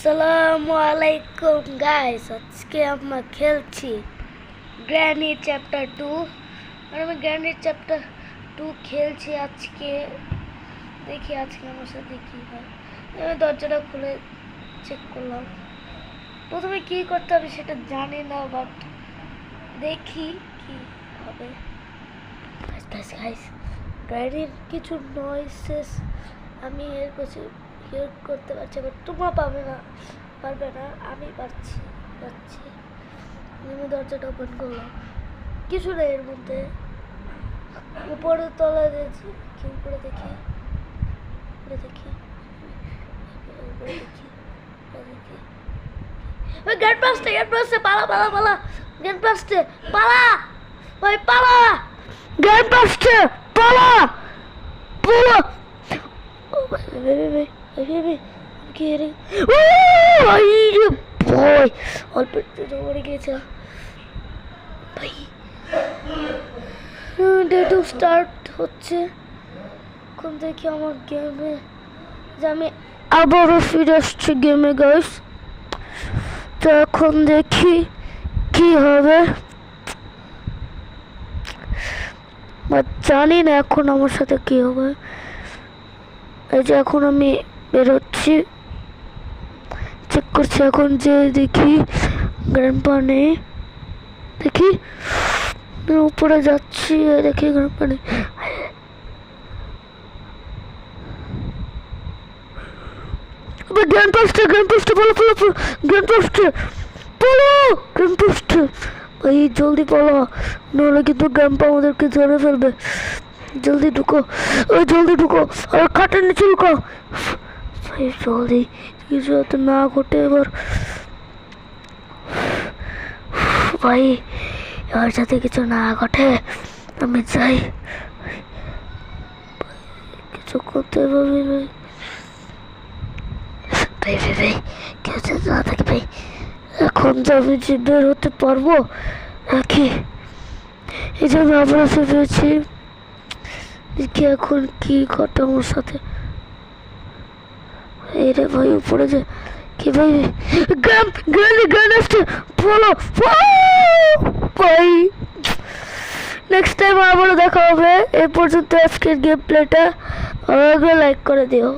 আসসালামু আলাইকুম গাইস, আজকে আমরা খেলছি গ্র্যানি চ্যাপ্টার 2 আর আমি গ্র্যানি চ্যাপ্টার 2 খেলছি আজকে। দেখি আজকে আমার সাথে কি হয়। আমি দরজাটা খুলে চেক করলাম। প্রথমে কি করতে হবে সেটা জানি না, বাট দেখি কি হবে। গাইস গ্র্যানির কিছু নয়েসেস আমি এর কাছে হিয়ার করতে পারছি, বাট তোমরা পারবে না, আমি পাচ্ছি। আমি দরজাটা ওপেন করলাম, কিছু নেই এর মধ্যে। উপরে তলা দিয়েছি, কি উপরে দেখি গ্যাট পাস্টে পালা গ্যাট পাস্টে পালা ভাই, পালা গ্যাট পাস্টে পালা পালা। কি রে ভাই, অল্প একটু পড়ে গিয়েছে ভাই। ডে টু স্টার্ট হচ্ছে এখন। দেখি আমার গেমে যে আমি আবারও ফিরে আসছি গেমে গাইস। তো এখন দেখি কি হবে, জানি না এখন আমার সাথে কি হবে। এই যে এখন আমি বেরোচ্ছি, চেক করছি এখন যে দেখি গ্র্যান্ডপা নেই। দেখি উপরে যাচ্ছি, দেখি গ্র্যান্ডপা নেই। গ্র্যান্ডপাস্টে ভাই, জলদি পালা, নাহলে কিন্তু গ্র্যান্ডপা আমাদেরকে ধরে ফেলবে। জলদি ঢুকো, আর খাটের নিচে ঢুকো ভাই, জলদি, কিছু যাতে না ঘটে এবার ভাই। এবার যাতে কিছু না ঘটে, আমি চাই কিছু করতে পারবি ভাই। কেউ যাতে না থাকে ভাই। এখন যে আমি যে বের হতে পারবো নাকি, এই যে আমি আবার এসে পেয়েছি। দেখি এখন কি ঘটে আমার সাথে। এই রে ভাই, উপরে যে কি ভাই, গ্র্যান্ড আসছে, বলো ভাই। নেক্সট টাইম আবারও দেখা হবে। এ পর্যন্ত আজকের গেম প্লেটা লাইক করে দিও।